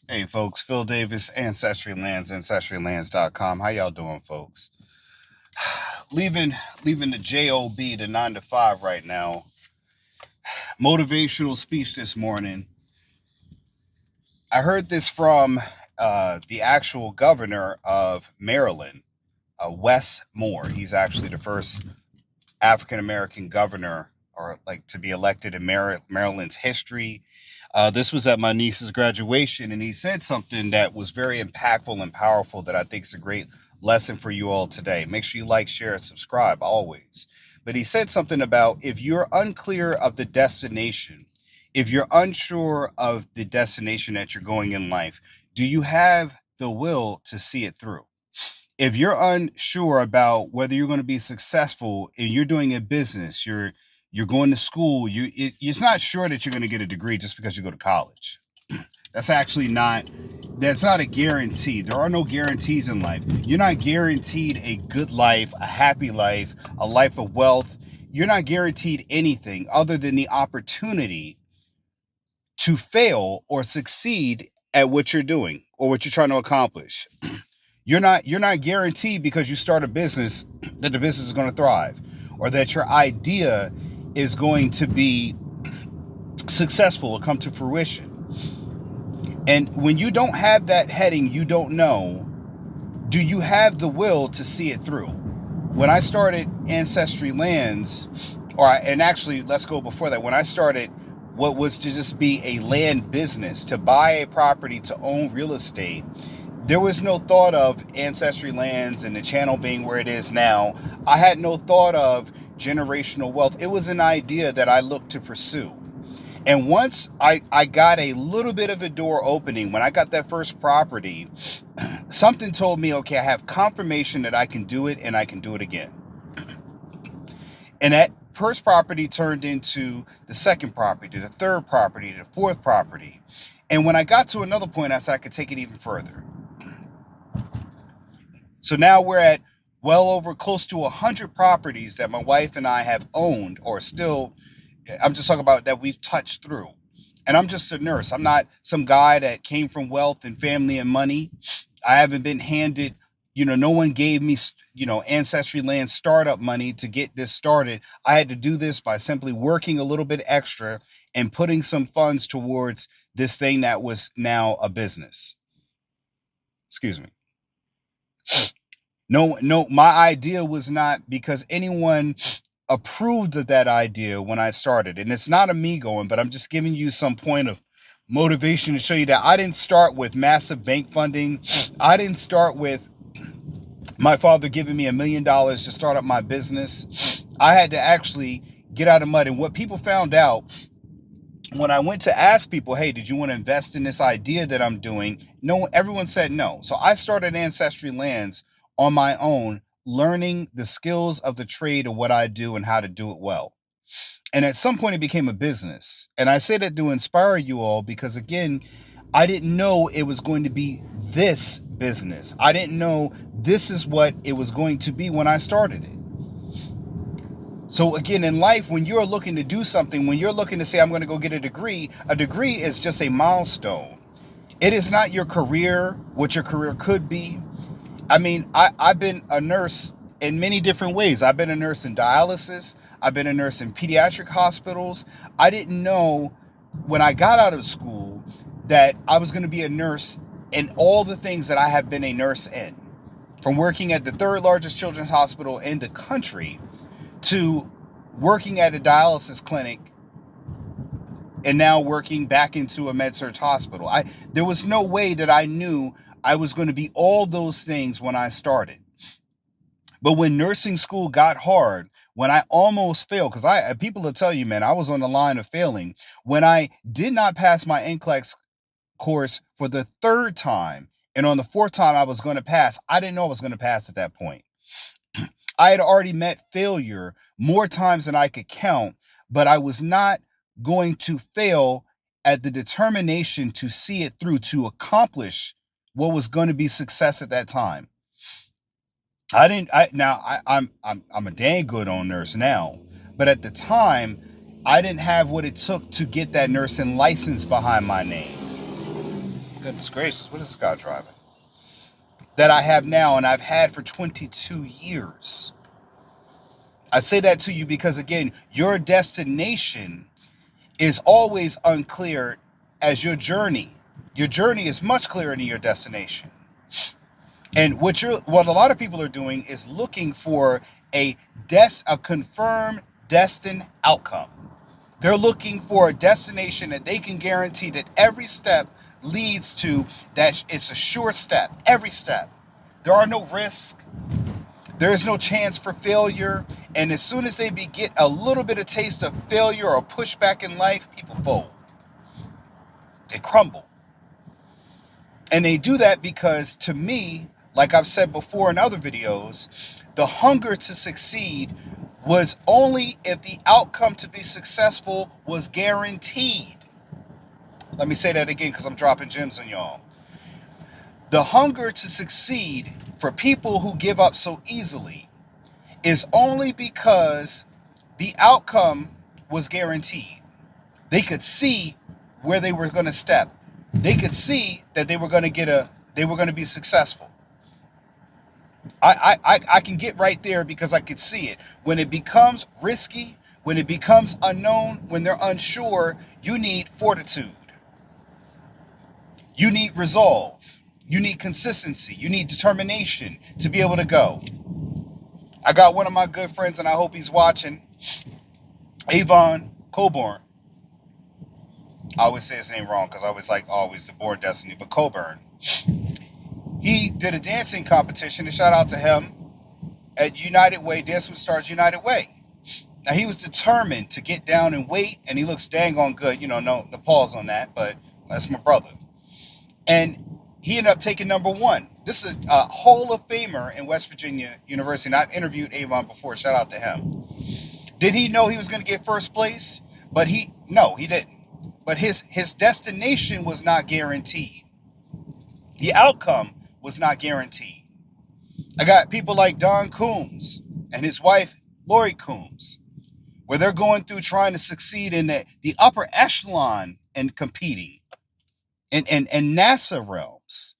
Hey folks, Phil Davis, Ancestry Lands, AncestryLands.com. How y'all doing, folks? leaving leaving the job, the 9 to 5 right now. Motivational speech this morning. I heard this from the actual governor of Maryland, Wes Moore. He's actually the first African American governor or like to be elected in Maryland's history. This was at my niece's graduation, and he said something that was very impactful and powerful that I think is a great lesson for you all today. Make sure you like, share, and subscribe always. But he said something about if you're unclear of the destination, if you're unsure of the destination that you're going in life, do you have the will to see it through? If you're unsure about whether you're going to be successful and you're doing a business, you're going to school, it's not sure that you're going to get a degree just because you go to college. That's actually not that's not a guarantee. There are no guarantees in life. You're not guaranteed a good life, a happy life, a life of wealth. You're not guaranteed anything other than the opportunity to fail or succeed at what you're doing or what you're trying to accomplish. You're not guaranteed because you start a business that the business is going to thrive or that your idea is going to be successful or come to fruition. And when you don't have that heading, you don't know, do you have the will to see it through? When I started Ancestry Lands, and actually let's go before that, when I started what was to just be a land business, to buy a property, to own real estate, there was no thought of Ancestry Lands and the channel being where it is now. I had no thought of generational wealth. It was an idea that I looked to pursue. And once I got a little bit of a door opening, when I got that first property, something told me, okay, I have confirmation that I can do it and I can do it again. And that first property turned into the second property, the third property, the fourth property. And when I got to another point, I said I could take it even further. So now we're at well over close to 100 properties that my wife and I have owned or still, I'm just talking about that we've touched through. And I'm just a nurse. I'm not some guy that came from wealth and family and money. I haven't been handed, no one gave me, Ancestry Land startup money to get this started. I had to do this by simply working a little bit extra and putting some funds towards this thing that was now a business. Excuse me. No, my idea was not because anyone approved of that idea when I started. And it's not a me going, but I'm just giving you some point of motivation to show you that I didn't start with massive bank funding. I didn't start with my father giving me $1 million to start up my business. I had to actually get out of mud. And what people found out when I went to ask people, hey, did you want to invest in this idea that I'm doing? No, everyone said no. So I started Ancestry Lands on my own, learning the skills of the trade of what I do and how to do it well. And at some point it became a business. And I say that to inspire you all because, again, I didn't know it was going to be this business. I didn't know this is what it was going to be when I started it. So again, in life, when you're looking to do something, when you're looking to say, I'm going to go get a degree is just a milestone. It is not your career, what your career could be. I mean, I've been a nurse in many different ways. I've been a nurse in dialysis. I've been a nurse in pediatric hospitals. I didn't know when I got out of school that I was going to be a nurse in all the things that I have been a nurse in. From working at the third largest children's hospital in the country to working at a dialysis clinic and now working back into a med-surg hospital. There was no way that I knew I was going to be all those things when I started. But when nursing school got hard, when I almost failed, because people will tell you, man, I was on the line of failing. When I did not pass my NCLEX course for the third time, and on the fourth time I was going to pass, I didn't know I was going to pass at that point. I had already met failure more times than I could count, but I was not going to fail at the determination to see it through, to accomplish what was going to be success at that time. I'm a dang good on nurse now, but at the time, I didn't have what it took to get that nursing license behind my name. Goodness gracious, what is this guy driving? That I have now and I've had for 22 years. I say that to you because, again, your destination is always unclear as your journey. Your journey is much clearer than your destination. And what a lot of people are doing is looking for a confirmed destined outcome. They're looking for a destination that they can guarantee that every step leads to, that it's a sure step, every step. There are no risks. There is no chance for failure. And as soon as they get a little bit of taste of failure or pushback in life, people fold. They crumble. And they do that because, to me, like I've said before in other videos, the hunger to succeed was only if the outcome to be successful was guaranteed. Let me say that again because I'm dropping gems on y'all. The hunger to succeed for people who give up so easily is only because the outcome was guaranteed. They could see where they were going to step. They could see that they were going to be successful. I can get right there because I could see it. When it becomes risky, when it becomes unknown, when they're unsure, you need fortitude. You need resolve. You need consistency. You need determination to be able to go. I got one of my good friends, and I hope he's watching, Avon Coburn. I always say his name wrong because I always the Born Destiny, but Coburn. He did a dancing competition, and shout out to him, at United Way, Dance with Stars United Way. Now, he was determined to get down and weight, and he looks dang on good. No pause on that, but that's my brother. And he ended up taking number 1. This is a Hall of Famer in West Virginia University. And I've interviewed Avon before. Shout out to him. Did he know he was going to get first place? No, he didn't. But his destination was not guaranteed. The outcome was not guaranteed. I got people like Don Coombs and his wife, Lori Coombs, where they're going through trying to succeed in the upper echelon and competing and NASA realms,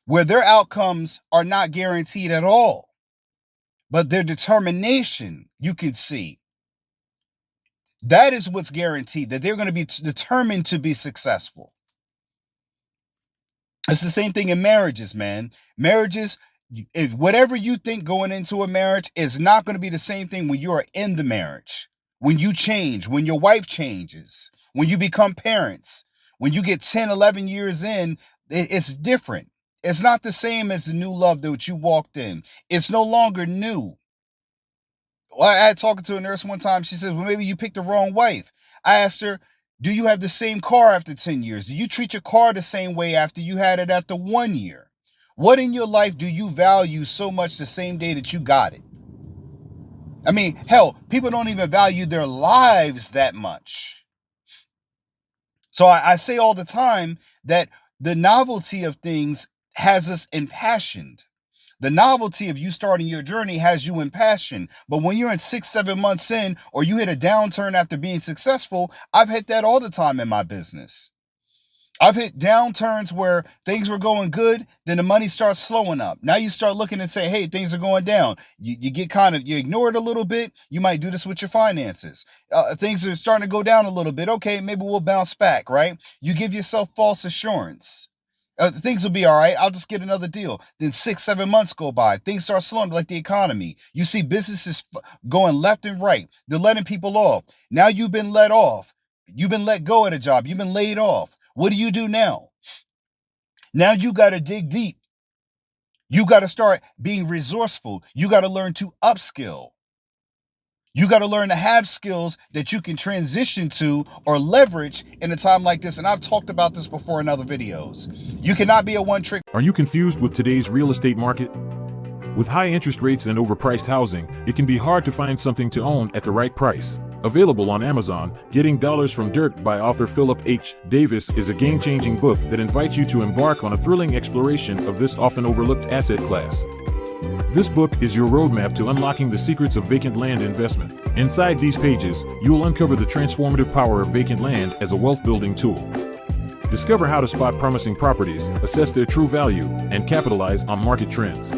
where their outcomes are not guaranteed at all. But their determination, you can see, that is what's guaranteed, that they're going to be determined to be successful. It's the same thing in marriages, man. Marriages, if whatever you think going into a marriage is not going to be the same thing when you are in the marriage, when you change, when your wife changes, when you become parents, when you get 10, 11 years in, it's different. It's not the same as the new love that you walked in. It's no longer new. Well, I had talking to a nurse one time. She says, well, maybe you picked the wrong wife. I asked her, do you have the same car after 10 years? Do you treat your car the same way after you had it after 1 year? What in your life do you value so much the same day that you got it? I mean, hell, people don't even value their lives that much. So I say all the time that the novelty of things has us impassioned. The novelty of you starting your journey has you impassioned. But when you're in 6, 7 months in, or you hit a downturn after being successful, I've hit that all the time in my business. I've hit downturns where things were going good, then the money starts slowing up. Now you start looking and say, hey, things are going down. You get you ignore it a little bit. You might do this with your finances. Things are starting to go down a little bit. Okay, maybe we'll bounce back, right? You give yourself false assurance. Things will be all right. I'll just get another deal. Then 6, 7 months go by. Things start slowing, like the economy. You see businesses going left and right. They're letting people off. Now you've been let off. You've been let go at a job. You've been laid off. What do you do now? Now you got to dig deep. You got to start being resourceful. You got to learn to upskill. You got to learn to have skills that you can transition to or leverage in a time like this. And I've talked about this before in other videos. You cannot be a one-trick. Are you confused with today's real estate market? With high interest rates and overpriced housing, it can be hard to find something to own at the right price. Available on Amazon, Getting Dollars from Dirt by author Philip H. Davis is a game-changing book that invites you to embark on a thrilling exploration of this often overlooked asset class. This book is your roadmap to unlocking the secrets of vacant land investment. Inside these pages, you will uncover the transformative power of vacant land as a wealth-building tool. Discover how to spot promising properties, assess their true value, and capitalize on market trends.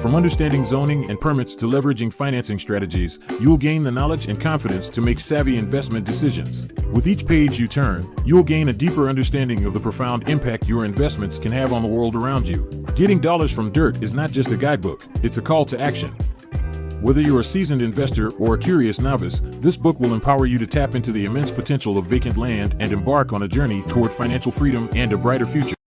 From understanding zoning and permits to leveraging financing strategies, you'll gain the knowledge and confidence to make savvy investment decisions. With each page you turn, you'll gain a deeper understanding of the profound impact your investments can have on the world around you. Getting dollars from dirt is not just a guidebook, it's a call to action. Whether you're a seasoned investor or a curious novice, this book will empower you to tap into the immense potential of vacant land and embark on a journey toward financial freedom and a brighter future.